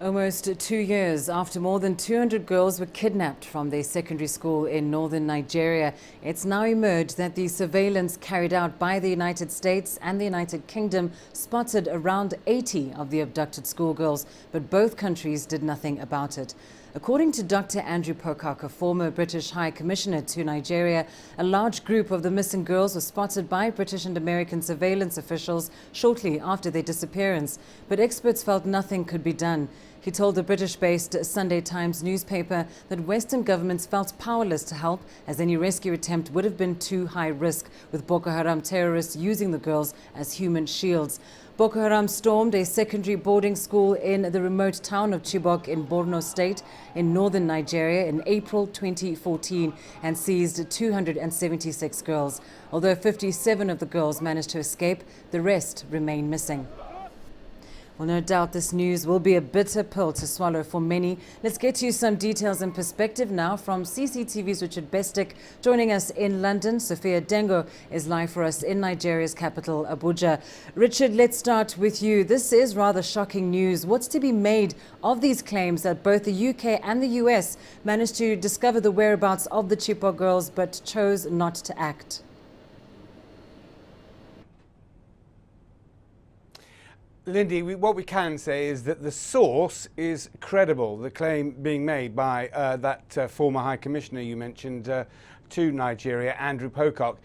Almost 2 years after more than 200 girls were kidnapped from their secondary school in northern Nigeria, it's now emerged that the surveillance carried out by the United States and the United Kingdom spotted around 80 of the abducted schoolgirls, but both countries did nothing about it. According to Dr. Andrew Pocock, a former British High Commissioner to Nigeria, a large group of the missing girls was spotted by British and American surveillance officials shortly after their disappearance, but experts felt nothing could be done. He told the British-based Sunday Times newspaper that Western governments felt powerless to help, as any rescue attempt would have been too high risk, with Boko Haram terrorists using the girls as human shields. Boko Haram stormed a secondary boarding school in the remote town of Chibok in Borno State in northern Nigeria in April 2014 and seized 276 girls. Although 57 of the girls managed to escape, the rest remain missing. Well, no doubt this news will be a bitter pill to swallow for many. Let's get to you some details and perspective now from CCTV's Richard Bestick. Joining us in London, Sophia Dengo is live for us in Nigeria's capital, Abuja. Richard, let's start with you. This is rather shocking news. What's to be made of these claims that both the UK and the US managed to discover the whereabouts of the Chibok girls but chose not to act? Lindy, what we can say is that the source is credible, the claim being made by that former High Commissioner you mentioned to Nigeria, Andrew Pocock.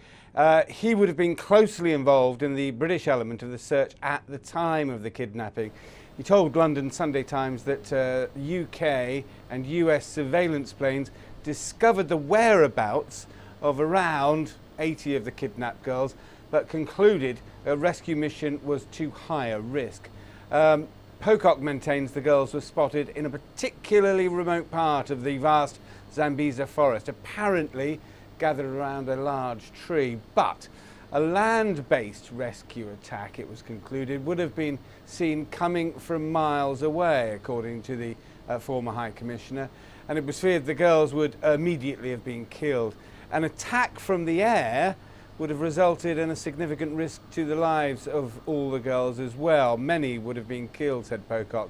He would have been closely involved in the British element of the search at the time of the kidnapping. He told London Sunday Times that UK and US surveillance planes discovered the whereabouts of around 80 of the kidnapped girls, but concluded a rescue mission was too high a risk. Pocock maintains the girls were spotted in a particularly remote part of the vast Zambiza forest, apparently gathered around a large tree. But a land-based rescue attack, it was concluded, would have been seen coming from miles away, according to the former High Commissioner, and it was feared the girls would immediately have been killed. An attack from the air would have resulted in a significant risk to the lives of all the girls as well. Many would have been killed, said Pocock.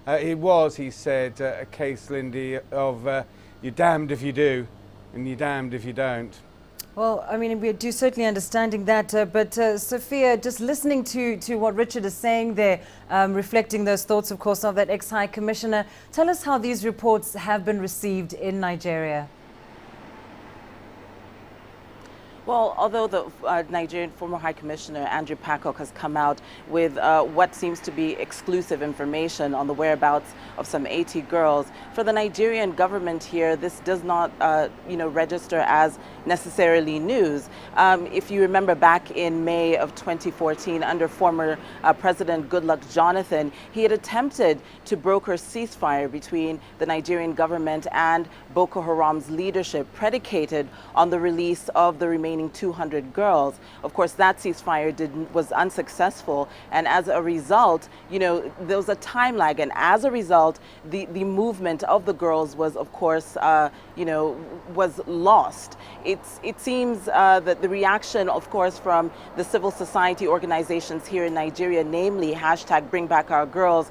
It was, he said, a case, Lindy, of you're damned if you do and you're damned if you don't. Well, I mean, we do certainly understanding that, but Sophia, just listening to what Richard is saying there, reflecting those thoughts, of course, of that ex-High Commissioner, tell us how these reports have been received in Nigeria. Well, although the Nigerian former High Commissioner Andrew Pocock has come out with what seems to be exclusive information on the whereabouts of some 80 girls, for the Nigerian government here, this does not, register as necessarily news. If you remember back in May of 2014, under former President Goodluck Jonathan, he had attempted to broker ceasefire between the Nigerian government and Boko Haram's leadership, predicated on the release of the remaining 200 girls. Of course, that ceasefire was unsuccessful, and as a result, there was a time lag, and as a result, the movement of the girls was, of course, was lost. It seems that the reaction, of course, from the civil society organizations here in Nigeria, namely #BringBackOurGirls,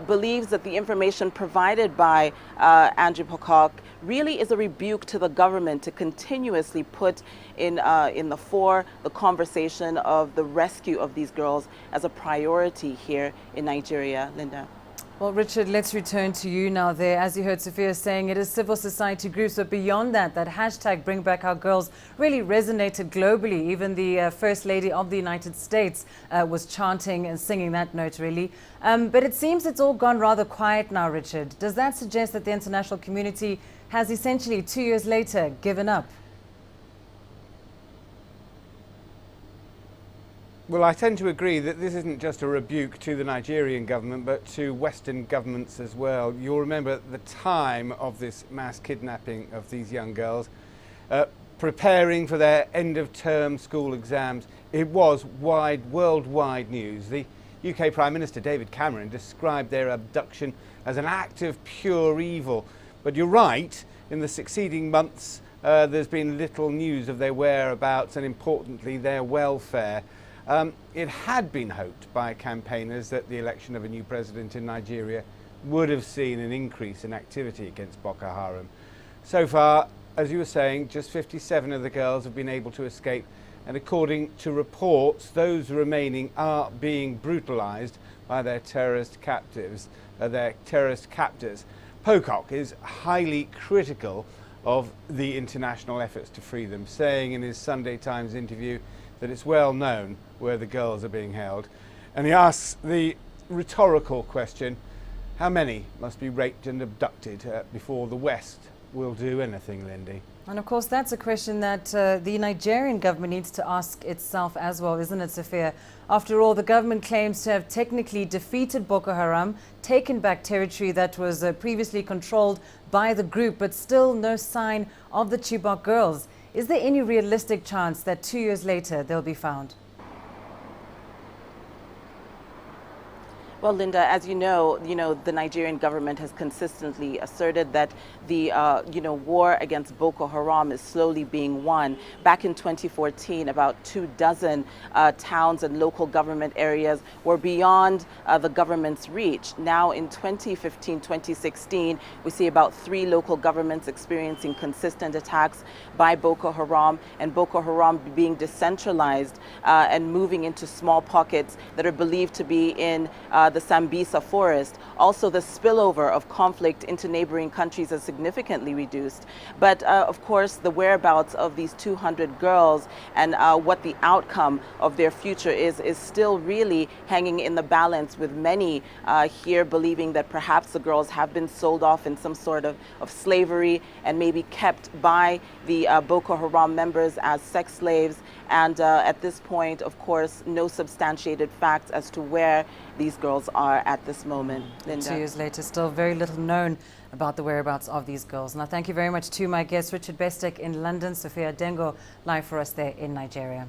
believes that the information provided by Andrew Pocock really is a rebuke to the government to continuously put in the fore the conversation of the rescue of these girls as a priority here in Nigeria. Linda. Well, Richard, let's return to you now there. As you heard Sophia saying, it is civil society groups, but beyond that, that #BringBackOurGirls really resonated globally. Even the First Lady of the United States was chanting and singing that note, really. But it seems it's all gone rather quiet now, Richard. Does that suggest that the international community has essentially 2 years later given up? Well, I tend to agree that this isn't just a rebuke to the Nigerian government, but to Western governments as well. You'll remember at the time of this mass kidnapping of these young girls, preparing for their end-of-term school exams, it was worldwide news. The UK Prime Minister David Cameron described their abduction as an act of pure evil. But you're right, in the succeeding months, there's been little news of their whereabouts and, importantly, their welfare. It had been hoped by campaigners that the election of a new president in Nigeria would have seen an increase in activity against Boko Haram. So far, as you were saying, just 57 of the girls have been able to escape, and according to reports, those remaining are being brutalized by their terrorist captors. Pocock is highly critical of the international efforts to free them, saying in his Sunday Times interview that it's well known where the girls are being held. And he asks the rhetorical question, how many must be raped and abducted before the West will do anything, Lindy? And of course, that's a question that the Nigerian government needs to ask itself as well, isn't it, Sophia? After all, the government claims to have technically defeated Boko Haram, taken back territory that was previously controlled by the group, but still no sign of the Chibok girls. Is there any realistic chance that 2 years later they'll be found? Well, Linda, as you know, the Nigerian government has consistently asserted that the, war against Boko Haram is slowly being won. Back in 2014, about 24 towns and local government areas were beyond the government's reach. Now, in 2015, 2016, we see about 3 local governments experiencing consistent attacks by Boko Haram, and Boko Haram being decentralized and moving into small pockets that are believed to be in the Sambisa forest. Also, the spillover of conflict into neighboring countries has significantly reduced. But of course, the whereabouts of these 200 girls and what the outcome of their future is still really hanging in the balance, with many here believing that perhaps the girls have been sold off in some sort of slavery and maybe kept by the Boko Haram members as sex slaves. And at this point, of course, no substantiated facts as to where these girls are at this moment. Linda. 2 years later, still very little known about the whereabouts of these girls. And I thank you very much to my guest, Richard Bestek in London, Sophia Dengo, live for us there in Nigeria.